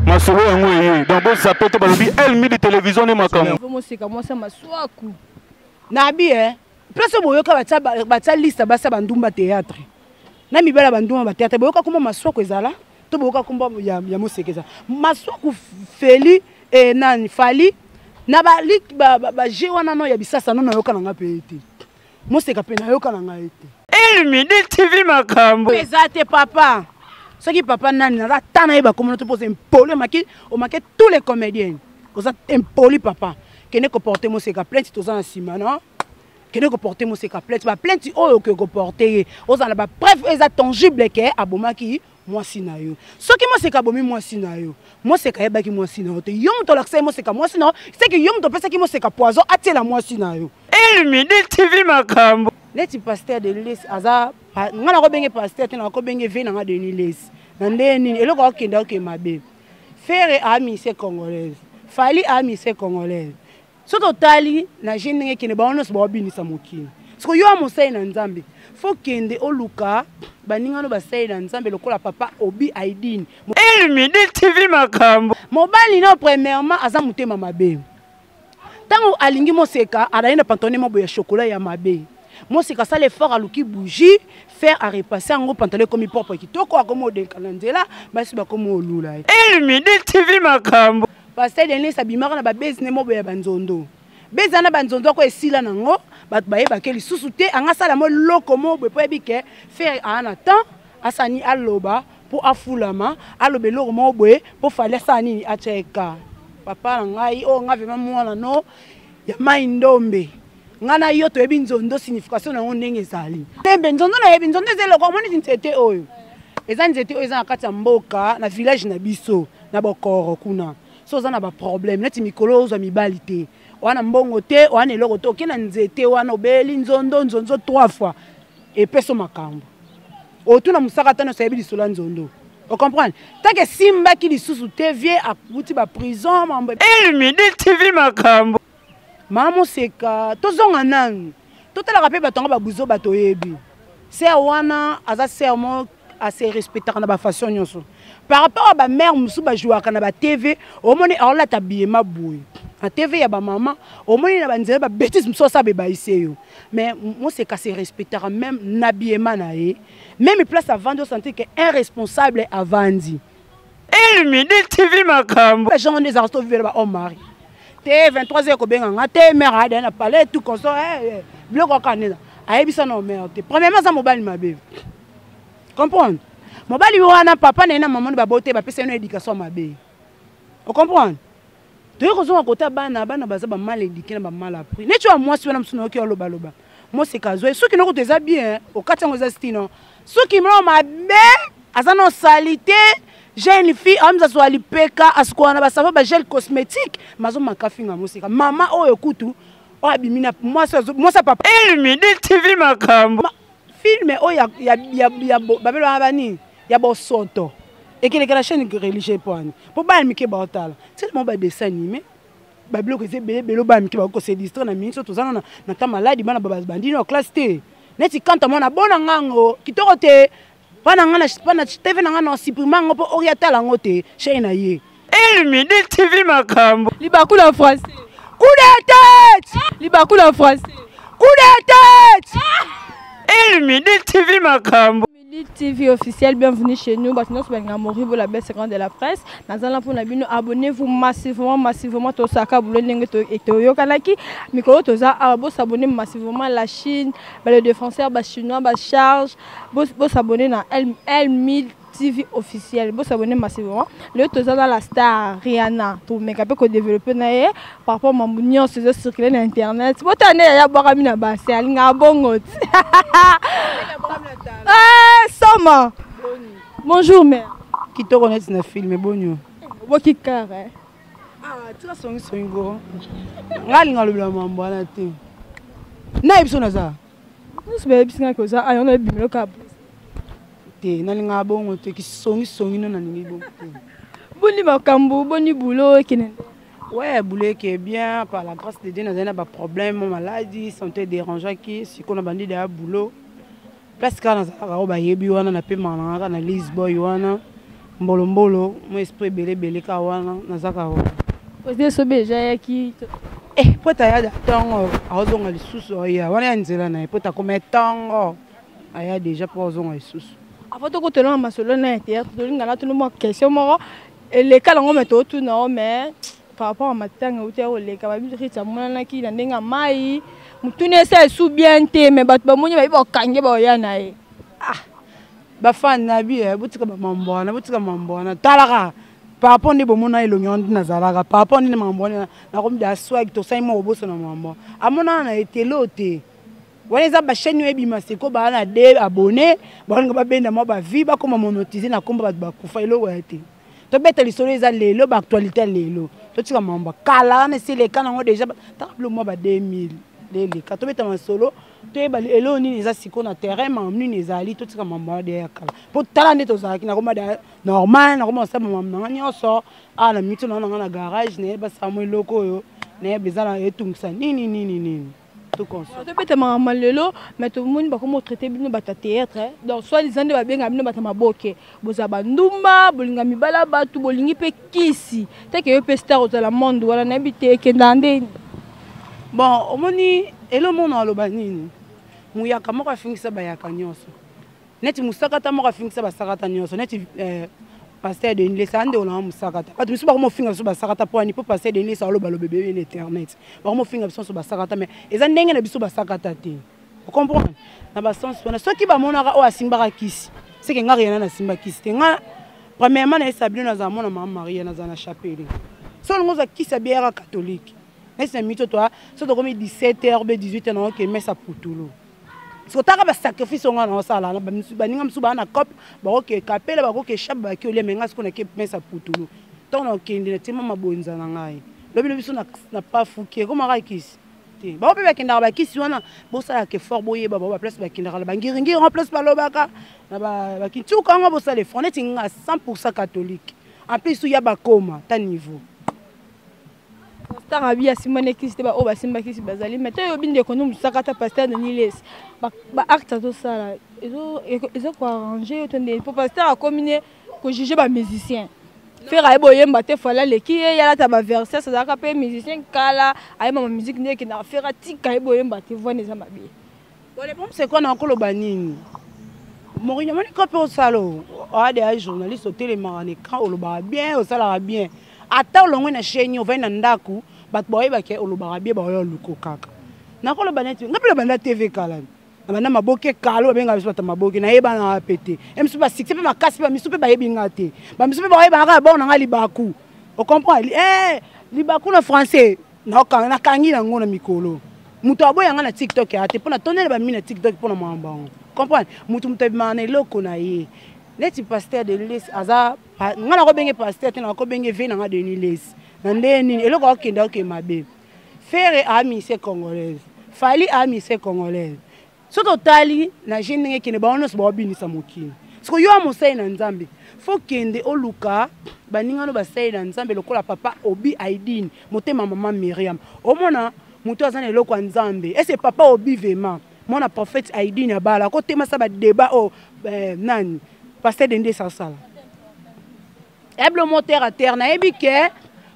Masolo yango donc bon ça peut te balobi elle mi de télévision ne makamo moi c'est comment ça maswaku nabi place boyoka batia liste basa bandumba théâtre na mibala bandumba ba théâtre boyoka kuma maswaku ezala to boyoka kumba ya mosekeza maswaku feli nani fali na ba je wana no ya bisasa no yoka nanga pete moseka pe na yoka nanga ete Elmidi TV makambo ezate papa. Ce qui papa n'a pas de communauté pour impoli, on marque tous les comédiens. Vous êtes impoli papa. Qui n'est que porter mon séca plainte tous en ciment, non? Qui n'est que porter mon séca plainte, ma plainte oh que porter. Vous en avez bref, ils sont tangibles que aboma qui moi sinayo. Ce qui moi c'est qu'abomi moi sinayo. Moi c'est qu'aeba qui moi sinayo. Yom to l'accès moi c'est qu'à moi sinayo. C'est que yom to pense qui moi c'est qu'à poison attire la moi sinayo. Elmidi TV makambo. Les pasteur de l'Église aza ngana ko benge pasteur tena ko benge ve na de l'Église nandeni eloko okenda okemabe faire ami c'est congolaise fali ami c'est congolaise soto tali na jeune ngeke ne baono so babinisa mokini siko yo amosai na nzambe faut kende oluka baninga no basai na nzambe lokola papa obi aidini Elmidi TV makambo mobali na premièrement aza mutema mabe tango alingi moseka araina pantone mo boya chocolat ya mabe. Moi, c'est que ça, l'effort à l'ouki bougie, faire à repasser en gros pantalon comme il porte qui toko à comme au décalandela, bah c'est pas comme au loula. Elmidi TV makambo. Parce que dernier sabimara na ba business mo boya banzondo. Bezana banzondo ko esila nango, bat baye ba keli susute anga sala mo loko mo be po ebike faire en temps asani aloba pour afulama, alobe loko mo boye pour fale sani acheka. Papa ngai o nga vraiment mwana no ya maindombe. Ngana yo to yebi nzondo signification na ndenge ezali. Tembe nzondo na yebi nzondo ezelo ko moni nzete oyo. Eza nzete oyo eza na kati ya mboka na village na biso na bokoro kuna. So za na ba problème neti mikolo zo mibali te. Wana mbongo te, wana eloko to kena nzete wana obeli nzondo 3 fois et peso makambo. Otuna musaka tano sa yebi lisola nzondo. Vous comprenez? Tant que simba ki lisusu te vie a buti ba prison mambo. Elmidi TV makambo. Maman c'est que tous on a nang, tout le rappel batonga babuzo batoyebi. C'est wana aza serment assez respecté na ba façon nyonso. Par rapport à ba mère musu ba jouer kana ba TV, au moni ala tabiye maboy. A TV ya ba maman, au moni na ba nzela ba bêtise muso sa be ba iseyo. Mais moi c'est que c'est respecté même nabiema na ye. Même place à vendre sentir que un responsable a vendu. Elmidi TV makambo. Les gens des arrestos vivent ba on mari. T 23h ko benga ngate mère a na palais tout comme ça bloc kanela ayebisa no mère te premièrement ça mobile mabe comprendre mobile wana papa na maman ba bote ba pesa no éducation mabe on comprendre to ko zo ko ta bana baza ba mal éduqué na ba mal appris ne tu as moi si wana msuno ki loba loba moi c'est kazo ceux qui no ko teza bien au 400 za stino ceux qui mlo mabe azano salité. Jeune fille, amza so alipeka askwana basava ba gel cosmétique, mazo makafinga musika. Mama oyo kutu, o abimina moi ça papa. Elmidi TV makambo. Film o ya babelo abani, ya bo soto. Et que la chaîne religieuse poani. Pour ba mike ba otala. C'est mon ba dessin animé. Babelo ko zebele belo ba mike ba ko se distraire na minso to zana na ta maladi bana baba bandino en classe T. Neti kanta mona bona ngango, kitoko te. Pana TV na supprimer ngo po oriental ngo te chez na ye. Elmidi TV makambo. Libaku la français. Coup de tête. Libaku la français. Coup de tête. Elmidi TV makambo. Elmidi TV officiel, bienvenue chez nous. Maintenant c'est un moribo la belle seconde de la presse. Dans pour na bino abonnez-vous massivement to saka bulo ndenge to etoyo kanaki. Mikolo to za abo s'abonner massivement la Chine, le défenseur ba chinois ba charge. Bo s'abonner na Elmidi TV officiel. Bo s'abonner massivement. Le to za dans la star Rihanna. To make up ko développer na ye par rapport à mon se circuler na internet. Bo tane ya borami na ba c'est alinga bongo. Soma. Bonjour mère. Qui te connaît dans le film bonjour. Boki carré. Ah, tu as son go. Ngalinga lo bla mambo na te. Na ibso na za. Nous be bisinga ko za ayona bimelo ka. Te nalinga bongo te ki songi no na ningi bongo. Boni makambo, boni boulot kenen. Ouais, boulot qui est bien par la grâce de Dieu, n'a pas de problème, maladie, santé dérangeant qui si qu'on a bandit de boulot. place kaka nazalaka oyo bayebi wana na pe malanga na Lisboy wana mbolombolo mo esprit ebele kaka wana nazaka wana ose so beja yaki po taya da ntongo azonga lisusu oya wana ya nzela na ye po takoma ntongo aya deja po azonga lisusu avant tokotolanga masolo na théâtre tolingana tuna mwa question moko eleka nango me totuna o mais par rapport à matanga ute oleka babirita monanaki na ndenge mai mutune esa esu bien te mais bato bamoni bayi bakange baoya na ye bafani na bi botika bamambwana talaka par rapport ndi bomona elongi ndi nazalaka par rapport ndi mambwana nakomi da swag tosali mo oboso na mambo amona na etelo te wana eza bachaîne ebima seko bana de abonné balinga babenda mo bavi bakoma monétiser na komba bato bakufa eloko ya te tobeta lisolo eza lelo baactualité lelo totika mambo kala wana esileka nango déjà takabilo mwa ba 2000 leleka tobeta masolo toyeba elo nini eza siko na terrain mam nini ezali totika mambo wana deya kala po tala nde tozalaki nakoma da normal nakoma osaba mambo nanga nyonso na mito nanga na garage nayeba samo eloko oyo nayeba eza na etungisa nini topeta makambo lelo mais tomoni bakoma traité bino bata théâtre donc soit disant nde babenga bino bata maboke boza bandumba bolinga mibala bato bolingi mpe kisi teke yo mpe star ozala monde wana nayebi te ekenda ndeni bon omoni elo mona aloba nini muyaka moko afingisa bayaka nyonso neti musakata moko afingisa basakata nyonso neti pasteur de Nilesa ande olanga musakata bato misu bakoma ofinga biso basakata po ani po pasteur de Nilesa aloba lobebe na internet bakoma ofinga biso so basakata mais eza ndenge na biso basakata te vous comprenez na basens wana soki bamonaka oyo asimbaka kisi seke nga rien na simba kisi te nga premièrement na esabino na zamona mama Maria na zana chapelle so longo za kisi bière catholique nesi mito toi so to komi 17h be 18h na ke messa putulo so taka ba sacrifice nga na osala na baninga msu ba na cop ba oke kapela ba oke shab ba ki ole menga siko na ke messa putulo to na okende na tema mabonza na ngai lobi biso na pa fuki ko maka kisi te ba ope ba kenda ba kisi wana bo sala ke fort boye ba place ba kenda ba ngiringi en place ba lobaka na ba kintu ka nga bo sala fondeti nga 100% catholique en plus ya ba koma ta niveau tarabi asimane kisi ba o basimba kisi bazali mais to yobinde kono musakata pasteur de Nilesa ba acte to sala ezo ko arranger to ndé pour pasteur a combiné ko juger ba musicien faire ay boyemba te fala leki yala ta ba verset ça zaka pe musicien kala ay mama musique ndé na faire tika ay boyemba te vone za mabi bon le problème c'est quoi na koloba nini Mourinho moni ko pe salo a des journalistes au téléman écran oloba bien au sala bien ata olongwe na chaîne yo na ndaku bat boye bake olobaka bien ba yo luko kaka nakolo baneti ngapela banda TV kala banda maboke kalo benga biso bata maboke na yeba na pété emsu ba succès pe makasi ba misu pe ba yebi ngate ba misu pe ba yeba ka bon nga libaku o comprend libaku na français na kangi na ngona mikolo muto aboya nga na TikTok ate pona tonele ba mi na TikTok pona mambango comprend mutu mutabimana eloko na ye neti pasteur de Nilesa aza nga na ko benge pasteur te na ko benge ve na nga de Nilesa na ndeni eloko akenda ke mabe faire ami c'est congolaise fali ami c'est congolaise soto tali na jeune ngeke ne ba onos ba binisa mokini siko yo amosai na nzambe fo kende oluka baninga no basai na nzambe lokola papa obi aidini motema mama Miriam omona muto azana eloko nzambe ese papa obi vraiment mona prophète aidini abala ko tema sa ba débat o nani pasteur de Nilesa sala eblo moteur à terre na ebike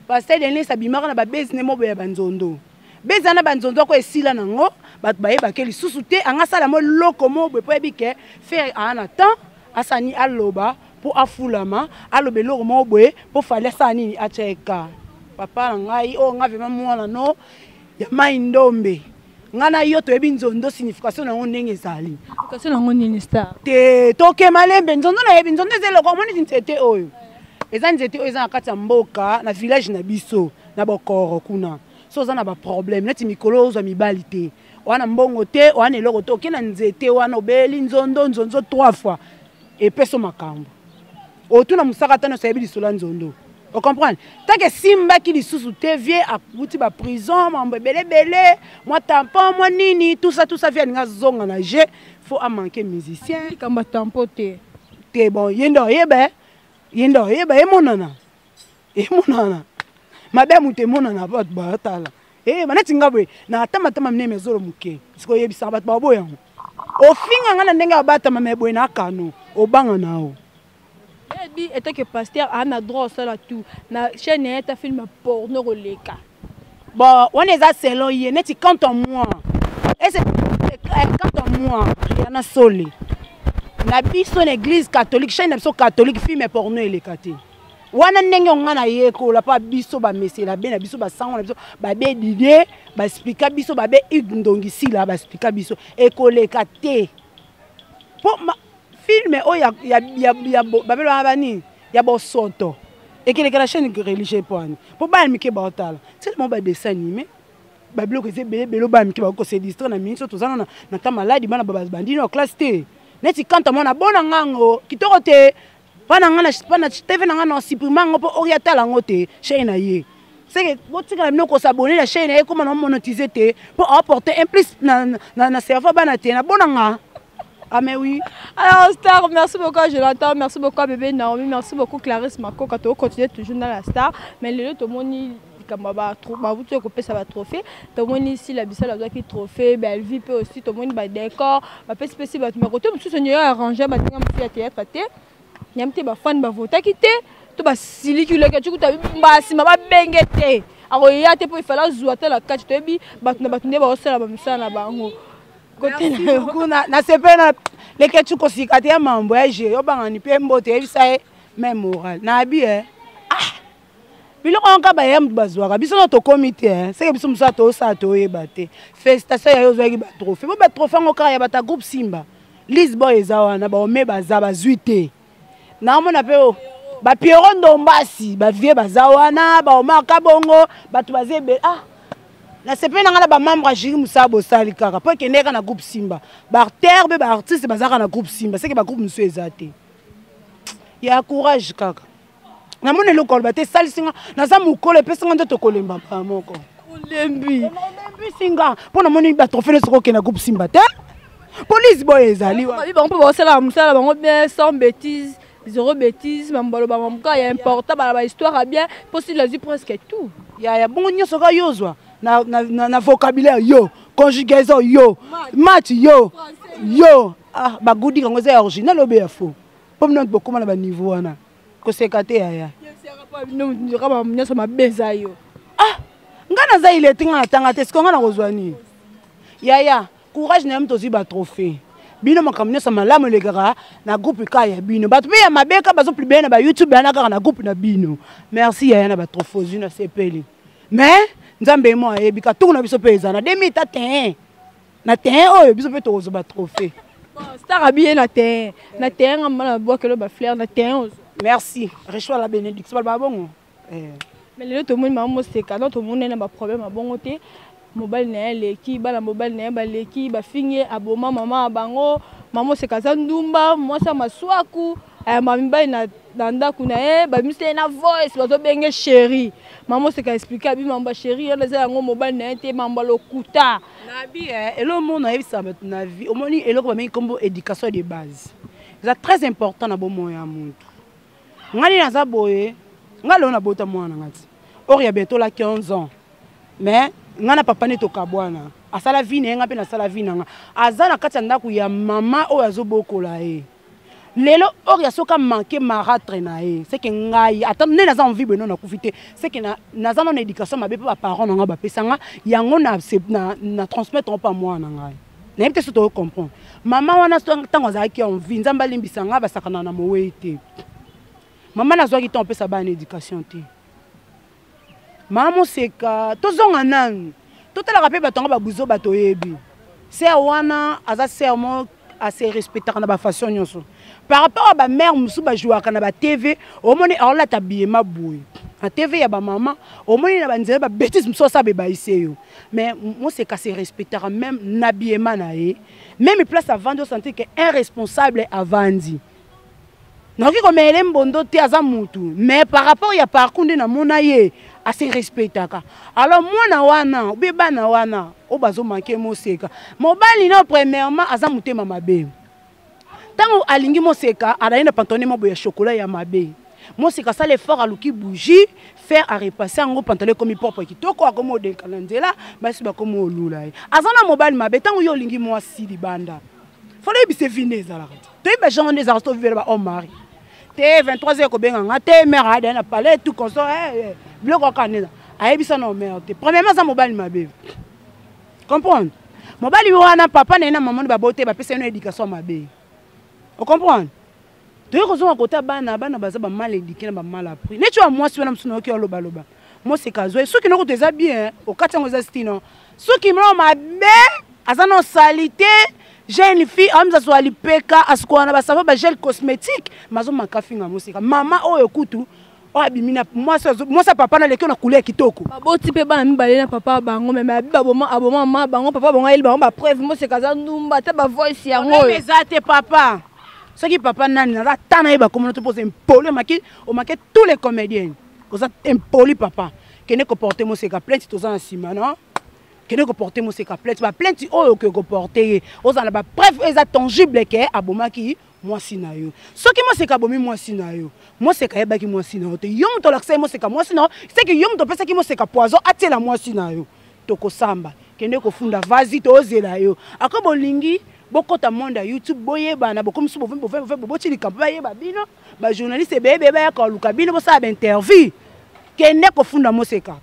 pasteur de Nilesa bimaka na ba business mo be banzondo bezana banzondo ko esila nango bat baye bakeli susu te anga sala mo loko mo be po ebike faire ana temps asani aloba po afulama alobe loko mo boye po fale sani acheka papa ngai o nga vraiment mwana no ya mai ndombe ngana yo to ebi nzondo signification nango ndenge ezali kasi nango nini star te toke malembe nzondo na yebi nzondo ezelo moni nzete oyo eza nzete oyo eza na kati ya mboka na village na biso na bokoro kuna so oza na ba problème neti mikolo ozwa mibali te wana mbongo te wana eloko te oke na nzete wana obeli nzondo 3 fois epeso makambo otuna musaka tano sayebi lisolo nzondo o comprendre take simba ki lisusu te vie akuti ba prison mambo belebele moi tampon moi nini tout ça vient nga zonga na je faut a manquer musicien kamba tampon te bon yendo yeba emonana mabe mute monana bat ba tala manati ngabwe na atama mne mezoro muke siko yebisa bat ba boyango ofinga ngana ndenge abata mameboy na kano obanga nao ebi et que pasteur a droit ça là tout na chaîne est un film porno roleka bon on est à selon y net quand on moi et c'est quand on moi il y en a solé na biso l'église catholique chaîne biso catholique film porno elekate wana ndenge ngana yeko la pa biso ba mesela be na biso ba sango na biso ba be Didier ba expliquer biso ba be igndongisi la ba expliquer biso ekolekate po film o ya babelo abani ya bosoto ekeleka la chaîne religieuse poani po ba mike ba otala c'est mon ba dessin animé ba bloque c'est belo ba mike ba ko se distraire na minso to zana na ta maladi bana ba bandini en classe T neti quand mona bona ngango kitoko te pana TV na ngana supprimer ngo po oriental ngo te chaîne na ye c'est que botika na ko s'abonner la chaîne comme on monétiser te pour apporter un plus na serveur bana te na bona nga. Ah mais oui. Alors Star, merci beaucoup Jonathan, merci beaucoup bébé Naomi, merci beaucoup Clarisse Mako quand on continue toujours dans la Star, mais le tout moni comme vous tu coupé ça va trophée, tout moni ici la bissa la qui trophée, belle vie peut aussi tout moni ba décor, ba peu spécial ba côté monsieur seigneur arranger ba tinga mfi théâtre paté. Nyamte ba fan ba vota kité, to ba silikule ka tukuta ba sima ba bengete. Aro ya te po ifala zuata la kati to bi ba tunde ba osala ba misala na bango. Na sepena le ketu ko sikate ya mambo ya je yo banga ni pe mbote ebisa même moral na bi bilo onka ba yam bazwaka biso no to comité c'est que biso musa to sa to ebate festation ya yo zwaki ba trophée bo ba trophée ngoka ya bata groupe Simba Lisboa ezawana ba ome baza bazuite na mona pe o ba Pierrot Ndombasi ba vie bazawana ba omaka bongo batu bazebe na sepena ngala ba membre jiri musabo sali kaka po ke ndeka na groupe Simba ba terbe ba artiste bazaka na groupe Simba c'est que ba groupe musu ezate ya courage kaka na mona lokolo ba te sali singa na za mukolo pesa ngando to kolemba pa moko olembi singa pona moni ba trophée soko ke na groupe Simba te police boy ezali wa ba on peut osala musala bango bien sans bêtises zéro bêtise mambalo ba mamka ya important ba histoire bien possible la vie presque tout ya bongo nyoso ka yozwa na vocabulaire yo conjugaison yo match yo ba goudi kango za original obe ya faux pour nous beaucoup na ba niveau wana ko sekate ya nyoso mabeza yo ngana za ile tinga na tanga te sikonga na kozwani ya courage na mto ziba trophée bino makamnyo sa malamu legara na groupe ka ya bino batu pe ya mabeka bazo plus bien na YouTube na kaka na groupe na bino merci ya na ba trophée na sepeli mais nzambe mo ayebika tout na biso peza na 2031 na terrain oyo biso pe to ba trophée Star habillé na terrain ngamba bois que le ba fleur na terrain merci reçoit la bénédiction ba bongo mais le tout monde maman c'est quand tout monde na ba problème a bongo te mobile na leki bala mobile na ba leki ba finye aboma mama bango mama c'est kaza ndumba moi ça maswaku mami ba na ndaku na ba miste na voice bazo benge chérie mama c'est ka expliquer bi mamba chérie on les ngo mobile na te mamba lokuta na bi elo mona yebisa na vie omoni elo ko ba mengi kombo éducation de base c'est très important na bomo ya muntu ngani na za boye ngalo na bota mwana ngati or ya beto la 15 ans mais ngana papa ne to kabwana asala vie nenga pe na sala vie nanga azana kati ndaku ya mama o azobokola lelo or ya soka manquer maratre na c'est que ngai attendre na za envie beno na kufite c'est que na za na éducation mabe pa parents nanga ba pesanga yango na transmettre pas moi na ngai na peut-être to comprendre mama wana tango za ki envie nzamba limbisanga ba sakana na moweite mama na zo ki ton pesa ba na éducation te Maman c'est que tous on nan tout la rappel batonga ba buzo bato yebi c'est wana aza serment assez respecter na ba façon nyonso par rapport à ba mère musu ba jouer kana ba TV au moni alors la tabiye maboui na TV ya ba maman au moni na ba nzela ba bêtise muso sa be ba iseyo mais moi c'est que c'est respecter même n'habillement na ye même place à vendre sentir que un responsable a vendu non qui comme elle mbondo te aza mutu mais par rapport ya parcours na mona ye assez respectaka alors moi na wana beba na wana o bazo manquer moseka mobali na premièrement aza mutema mabe tango alingi moseka alaina pantalon mo boya chocolat ya mabe moseka ça l'effort à luki bougie faire à repasser en pantalon comme propre kitoko akomo de kalandela basi ba komo olula azana mobali mabe tango yo lingi mo asili banda fallait bien se finir ça là. Tu es gens des artistes vivre ba on mari. T'es 23h ko benga t'es mère a na parler tout comme ça bloc au canada. Ayebi ça non merde. Premièrement ça mobile mabe. Comprendre? Mobile wana papa na maman ba boté ba pesa une éducation mabe. Vous comprenez? Tu es à côté bana baza ba mal éduqué na ba mal appris. Ne tu as moi si on a msuna ki loba loba. Moi c'est kazo. Ceux qui n'ont pas bien au 400 stino. Ceux qui m'ont mabe azana salité jeune fille amza so alipeka askwana ba sava ba gel cosmétique mazo makafinga musika. Mama oyo kutu o abimina moi ça papa na leki na couleur kitoko. Ba boti pe bana mibale na papa bango mais aboma ma bango papa bango il bango ba preuve moi c'est kaza ndumba te ba voice yango. Mais ça te papa. Ce qui papa nani na tana eba communauté pose impoli maki o maquet tous les comédiens. Oza impoli papa. Kene ko porter mo seka plainte toza na sima non? Kene ko porter mo seka plainte ba plainte oyo ko porter. Oza na ba preuve eza tangible ke abomaki moi sinayo. Ce qui mo seka bomi moi sinayo. Moi seka eba ki moi sinayo. Te yom to l'accès mo seka moi sinayo. C'est que yom to pesa ki mo seka poison atela moi sinayo. Toko samba. Kene ko funda vazi to ozela yo. Akobo lingi beaucoup de monde à YouTube, boye bana, beaucoup de beaucoup de camp, boye babino, ba journaliste bébé ba ka lukabino bo sa interview. Kene ko funda moseka.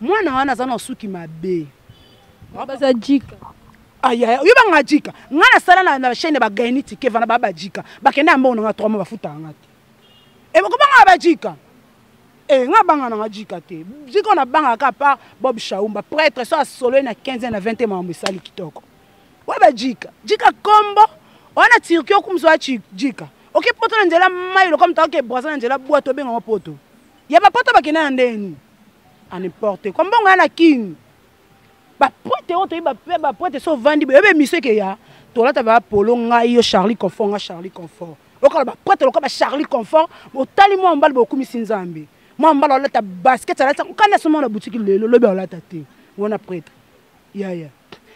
Moi na wana zana suki mabe. Ba za jika. Aya, yo ba ngajika. Ngana sala na chaîne ba gaini tike vana ba jika. Ba kene amba na 3 mois ba futa ngati. E ba ko ba ba jika. E nga banga na jika te. Jika na banga ka pa Bob Shaumba prêtre so solo na 15 na 20 mambo sali kitoko. Waba jika kombo ona tirki okumzwa jika oke poto na nzela mailo comme tant que boisa na nzela boato benga poto ya ba poto bakina ndeni a n'importe comme bongo na king ba pote oto ba pote so vandi be mise ke ya to lata ba polo ngai yo Charlie Confort okola ba pote lokola ba Charlie Confort otali mo mbali bokumisi nzambe mo mbali olata basket alata kana somo na boutique lelo lobe olata te wona prêtre ya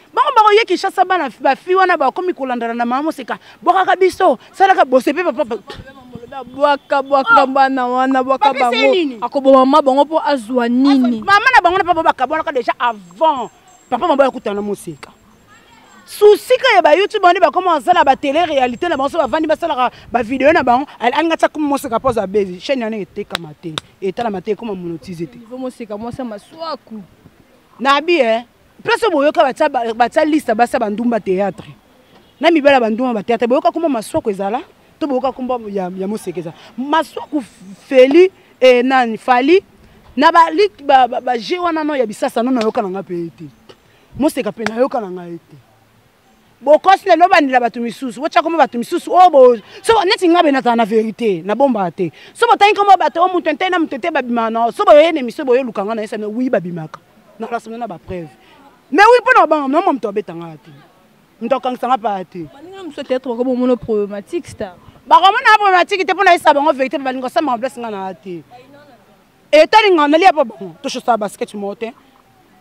bango bako yeki chassa bana ba fi wana ba komi kolandana na mama seka bokaka biso salaka bosepe papa bwaka bana wana bwaka bango akoboma mama bango po azwa nini mama na bango na papa bakabona déjà avant papa mamba yakutana moseka souci ka ya ba YouTube on ba comment ça la ba télé réalité na bango so ba vandi ba sala ba vidéo na bango angata comme moseka pose base chaîne yana ete kamate etala mate comme monétiser te moseka moi ça maswaku nabi Place boyoka batia liste basa bandumba théâtre. Na mibala bandumba ba théâtre boyoka kuma maswako ezala. To boyoka kumba ya mosekeza. Maswako feli nani fali na ba je wana no ya bisasa no yoka na ngape ete. Moseka pe na yoka na ngaete. Bokosi le bandila batu misusu. Wacha kuma batu misusu obo. So neti ngabe na na vérité na bomba te. So botangi kuma bato o mutente na mutete babimana. So boyene miso boyo lukanga na esa na wi babimaka. Na rasona na ba preuve. Mais oui, pour nous, non, mon tobé tangati. Nous t'en cansons pas à ti. Nous sommes peut-être comme mon problématique, ça. Bah, comment on a problématique? Tu peux pas savoir en vérité, mais nous sommes en place dans ti. Et t'as rien en allié pas bon. Tu sais ça basket monté.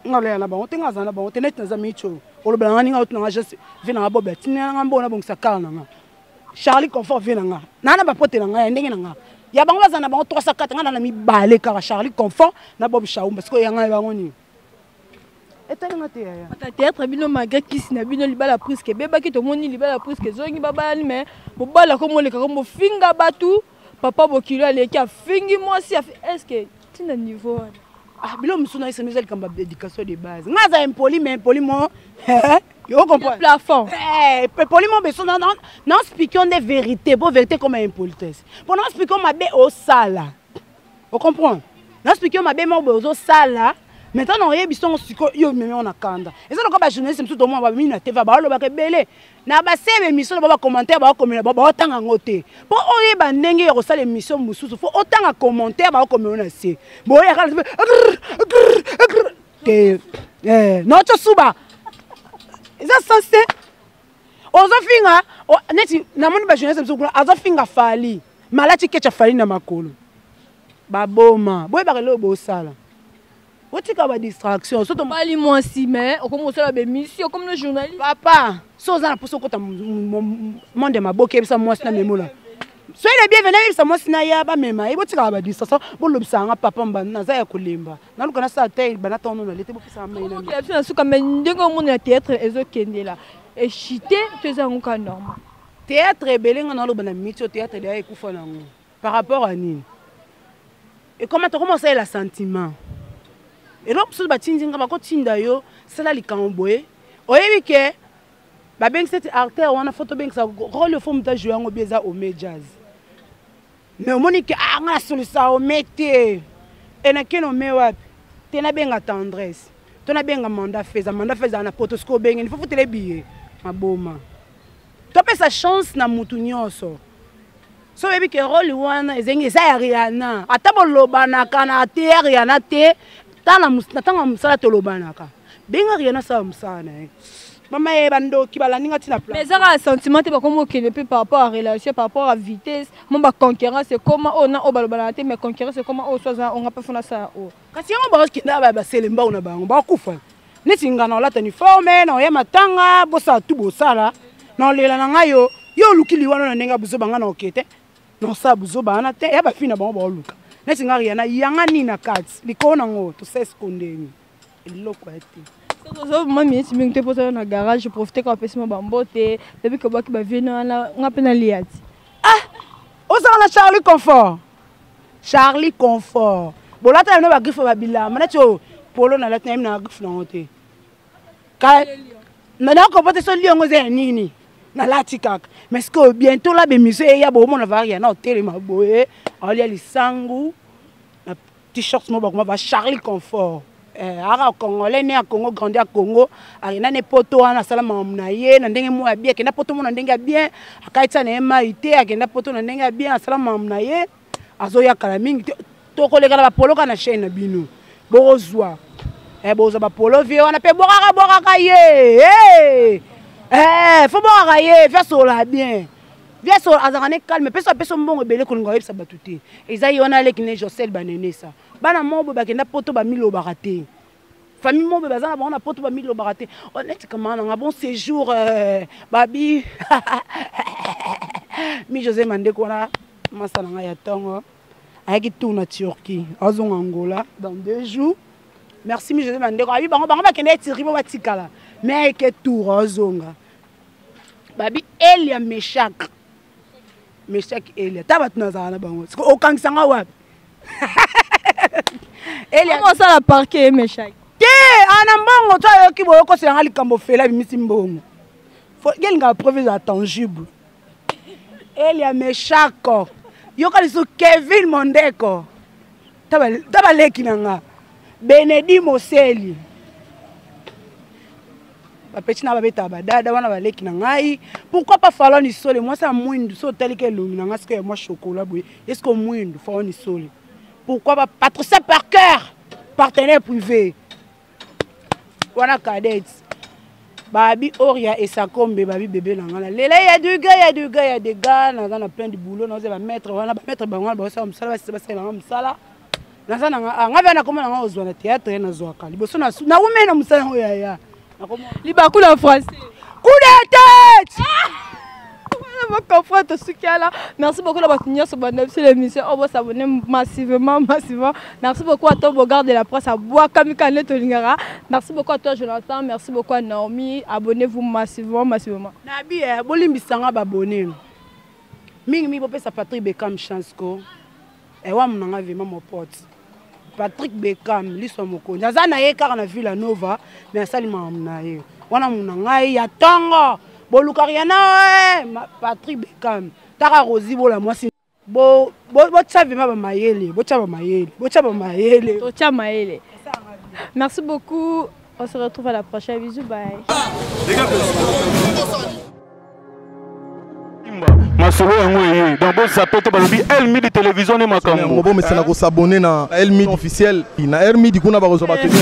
On a l'air là-bas. On t'es là-bas. On t'es net dans un micho. On le blanc, on a autre juste vient à Bobet. Tu n'es un bon à bon ça calme. Charlie Confort vient là. Nana va porter là. Ndenge là. Ya bango bazana bango 304 nga na mi balé car Charlie Confort na Bob Shaum parce que yanga bango ni. Théâtre bino malgré qui na bino libala prise ke beba ki to moni libala prise ke zongi baba ni mais bobala comme le comme finga batu papa bokilo aleki afingi moi si est-ce que tina niveau ah bilo msuna isa misel kamba éducation de base ngaza impoli mais impoli mo yo comprends plafond poli mo beso non speaking des vérités pour vérité comme impolitesse pour non speaking ma be au sala vous comprenez non speaking ma be mo au sala. Maintenant, on y a besoin de yo même on a kanda. Et ça donc ba journaliste tout au moins ba mina TV ba lo ba ke belé. Na ba sebe émission ba commentaire ba comme ba otanga ngote. Pour on y ba ndenge yo sala émission mususu faut otanga commentaire ba comme on a c'est. Bon ya kala te non to suba. Is that sensé? Ozo finga neti na moni ba journaliste tout ozo finga fali. Malati kecha fali na makolo. Ba boma. Boy ba le bo sala. Où tu as des distractions? Surtout pas les mois si mais on commence à la mission comme le journaliste. Papa, sans en pour ce que tu monde de ma boque ça moi c'est même là. Soyez les bienvenus ça moi c'est na ya ba même. Et où tu as des distractions? Bon le sang papa mbana za ya kulimba. Na lukana sa taille bana tono na lete bofi ça mai na. Il y a bien suka mais ndenge mon théâtre ezo kende là. Et chité tu es un cas normal. théâtre ebele nga naloba na miti o théâtre deya ekufa nango par rapport à nini et comment tokomasa la sentiment eloko mosusu batindinga bakotinda yo sala likambo boye oyebi ke babengisa ete artère wana fo tobengisa role fo moto ajoué yango bi eza ome jazz mais omoni ke nga nasolisa ome te e nakeni ome wapi te nabenga tendresse to nabenga mandat feza na poto soki obengeni fo futele biye maboma topesa chance na mutu nyonso so oyebi ke role wana ezengi eza ya Rihanna ata bolobanaka na te ya Rihanna te na ntango ya mosala tolobanaka benga Rihanna sala mosala na ye mama ye bandoki balandinga ntina plan mais ezaka sentiment te bakomi okende mpe par rapport à relation par rapport à vitesse mo baconcurrence ekoma oyo na oyo balobana te mais concurrence ekoma oyo soza onga mpe fona sala oyo kasi yango bakokenda baselembao na bango bakufa neti nga na olata uniforme na oya matanga bosala tu bosala na olela na ngai yo oluki liwana na ndenge ya buzoba nga na oke te na osala buzoba wana te ya bafii na bango baoluka neti nga Rihanna yanga nini na kati likolo nango tosese kondeni eloko ya te ma minute mingi te mpona na garage profite ka bapesi mo bambote debi ke bwaki baviene wana nga mpe nalia ti ozala na Charlie Confort bolata ya bino bagrife babilama neti oyo polo nalati na yemi na bagrife nango te nakopa te so liongo eza ya nini nalati kaka mais que bientôt la bemise eya bomona variana otelema boye aolia lisangu na t-shirt mo bakoma ba Charlie Confort ara congolais né à Congo grandi à Congo arina ne poto wana sala mamu na ye na ndenge mo ya bien kenda poto mo na ndenge ya bien akaitsa na maite akenda poto na ndenge ya bien asala mamu na ye azoya kala mingi tokoleka na bapoloka na chaîne na bino bozwa boza bapolo vie wana pe bokaka ye faut bokaka ye fia sola bien via so azaka ne calme peso mbongo ebele kolinga yebisa bato te eza ye wana aleki ne Josel banene sa bana mobo bakenda poto bamilobaka te famille mobo baza na bango na poto bamilobaka te honnêtement nanga bon séjour babi mi José Mandeko wana masa na ngai ya ntongo ayaki tour na Turquie azonga Angola dans 2 jours merci mi José Mandeko abi bango bakende etiri bo batikala mais ayeke tour azonga babi Elia Meshak Elia tabato nazala na bango siko okangisanga wapi Elia osala parquet Meshak te ana mbongo to ayoki boyo koselanga likambo fela bimisi mbongo gelinga preuve eza tangible Elia Meshak yoka liso Kevin Mondeko tabaleki nanga Benedi Moseli bapeti na babeta badada wana baleki na ngai pourquoi pas falloir ni sole moi ça mwindu so telike longi na ngai que moi chocolat boy est-ce que mwindu falloir ni sole pourquoi pas Patricia Parker partenaire privé wana cadet babi Oria et Sakombe babi bébé na ngana lele ya du gars ya des gars na plein de boulot na ba mettre wana ba mettre bango ba ça msala ba sala msala na sana nga bana koma na ozwa na théâtre na zwa kali boso na umena msala ya libaku na français coup de tête merci beaucoup la batunia sur l'émission on va s'abonner massivement merci beaucoup à toi Bogard de la presse à bois kamikane tolingara merci beaucoup à toi Jonathan merci beaucoup à Naomi abonnez-vous massivement nabi bolimbisanga babonner mingi bopesa Patrick Beckham chance ko wa munanga vraiment mon pote Patrick Beckham liso mokonzi aza na ye kaka na Villa Nova mais asali mamu na ye wana munanga ya tongo boluka Rihanna Patrick Beckham taka Rosie bola mwasi bo tshava mayele merci beaucoup on se retrouve à la prochaine bisous bye masolo yango eye donc bon ça peut te balobi Elmi de télévision ne makambo bon mais c'est na s'abonner na Elmi officiel na Elmi di kuna ba ko batene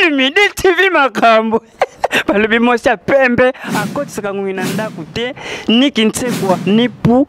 Elmi de TV makambo balobi mosi ya pembe akotisaka ngwina ndako te ni kintsekwa ni pu